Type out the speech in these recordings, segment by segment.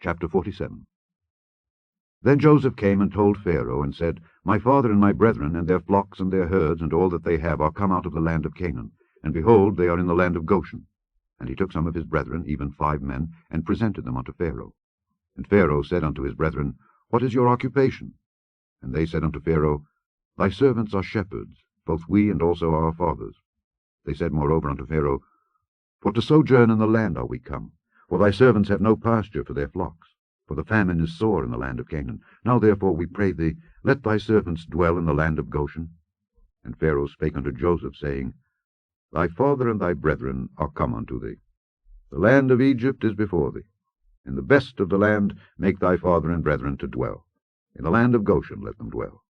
Chapter 47. Then Joseph came and told Pharaoh, and said, My father and my brethren, and their flocks and their herds, and all that they have, are come out of the land of Canaan, and behold, they are in the land of Goshen. And he took some of his brethren, even 5 men, and presented them unto Pharaoh. And Pharaoh said unto his brethren, What is your occupation? And they said unto Pharaoh, Thy servants are shepherds, both we and also our fathers. They said moreover unto Pharaoh, For to sojourn in the land are we come, for thy servants have no pasture for their flocks, for the famine is sore in the land of Canaan. Now therefore we pray thee, let thy servants dwell in the land of Goshen. And Pharaoh spake unto Joseph, saying, Thy father and thy brethren are come unto thee. The land of Egypt is before thee. In the best of the land make thy father and brethren to dwell. In the land of Goshen let them dwell.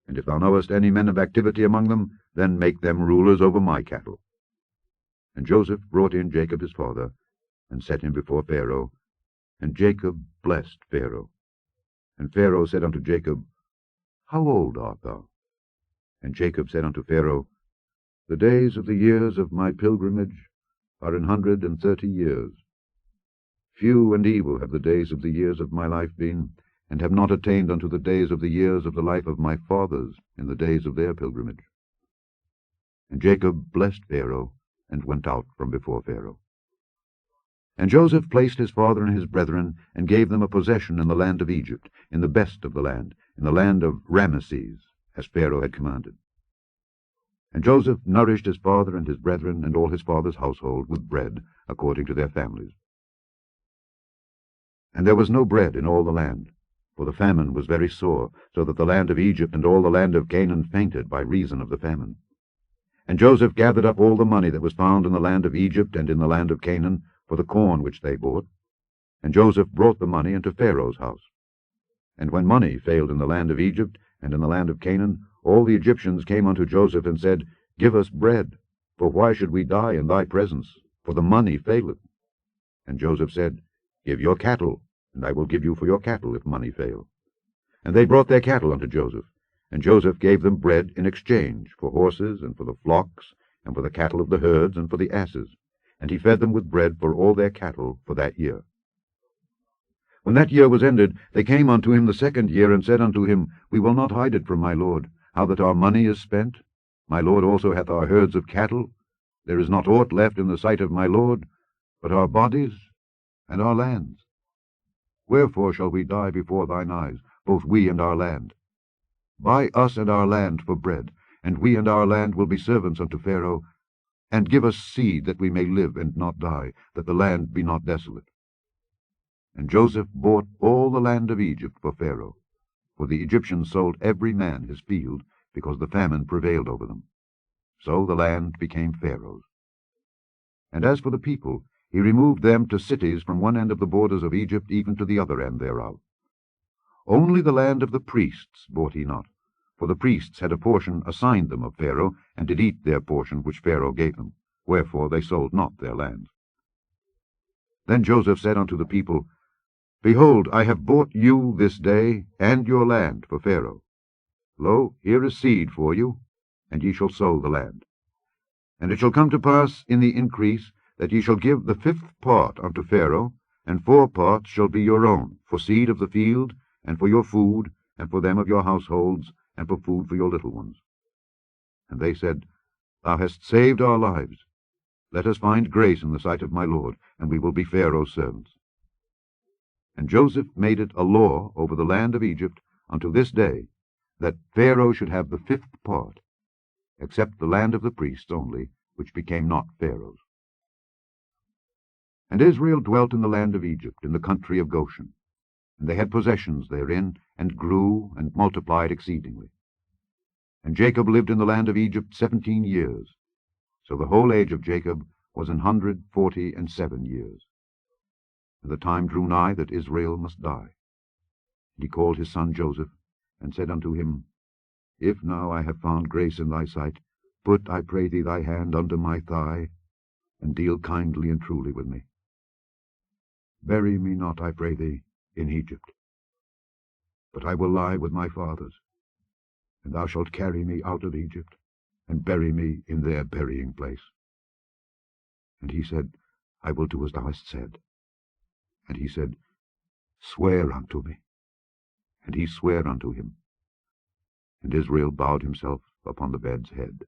And if thou knowest any men of activity among them, then make them rulers over my cattle. And Joseph brought in Jacob his father, and set him before Pharaoh. And Jacob blessed Pharaoh. And Pharaoh said unto Jacob, How old art thou? And Jacob said unto Pharaoh, The days of the years of my pilgrimage are 130 years. Few and evil have the days of the years of my life been, and have not attained unto the days of the years of the life of my fathers in the days of their pilgrimage. And Jacob blessed Pharaoh, and went out from before Pharaoh. And Joseph placed his father and his brethren, and gave them a possession in the land of Egypt, in the best of the land, in the land of Ramesses, as Pharaoh had commanded. And Joseph nourished his father and his brethren, and all his father's household, with bread, according to their families. And there was no bread in all the land, for the famine was very sore, so that the land of Egypt and all the land of Canaan fainted by reason of the famine. And Joseph gathered up all the money that was found in the land of Egypt and in the land of Canaan, for the corn which they bought. And Joseph brought the money into Pharaoh's house. And when money failed in the land of Egypt and in the land of Canaan, all the Egyptians came unto Joseph and said, Give us bread, for why should we die in thy presence? For the money faileth. And Joseph said, Give your cattle, and I will give you for your cattle, if money fail. And they brought their cattle unto Joseph, and Joseph gave them bread in exchange for horses, and for the flocks, and for the cattle of the herds, and for the asses. And he fed them with bread for all their cattle for that year. When that year was ended, they came unto him the 2nd year, and said unto him, We will not hide it from my lord, how that our money is spent. My lord also hath our herds of cattle. There is not aught left in the sight of my lord, but our bodies and our lands. Wherefore shall we die before thine eyes, both we and our land? Buy us and our land for bread, and we and our land will be servants unto Pharaoh, and give us seed that we may live and not die, that the land be not desolate. And Joseph bought all the land of Egypt for Pharaoh, for the Egyptians sold every man his field, because the famine prevailed over them. So the land became Pharaoh's. And as for the people, he removed them to cities from one end of the borders of Egypt even to the other end thereof. Only the land of the priests bought he not, for the priests had a portion assigned them of Pharaoh, and did eat their portion which Pharaoh gave them. Wherefore they sold not their lands. Then Joseph said unto the people, Behold, I have bought you this day and your land for Pharaoh. Lo, here is seed for you, and ye shall sow the land. And it shall come to pass in the increase, that ye shall give the 5th part unto Pharaoh, and 4 parts shall be your own, for seed of the field, and for your food, and for them of your households, and for food for your little ones. And they said, Thou hast saved our lives. Let us find grace in the sight of my lord, and we will be Pharaoh's servants. And Joseph made it a law over the land of Egypt unto this day, that Pharaoh should have the 5th part, except the land of the priests only, which became not Pharaoh's. And Israel dwelt in the land of Egypt, in the country of Goshen. And they had possessions therein, and grew and multiplied exceedingly. And Jacob lived in the land of Egypt 17 years. So the whole age of Jacob was 147 years. And the time drew nigh that Israel must die. And he called his son Joseph, and said unto him, If now I have found grace in thy sight, put, I pray thee, thy hand under my thigh, and deal kindly and truly with me. Bury me not, I pray thee, in Egypt, but I will lie with my fathers, and thou shalt carry me out of Egypt, and bury me in their burying place. And he said, I will do as thou hast said. And he said, Swear unto me. And he sware unto him. And Israel bowed himself upon the bed's head.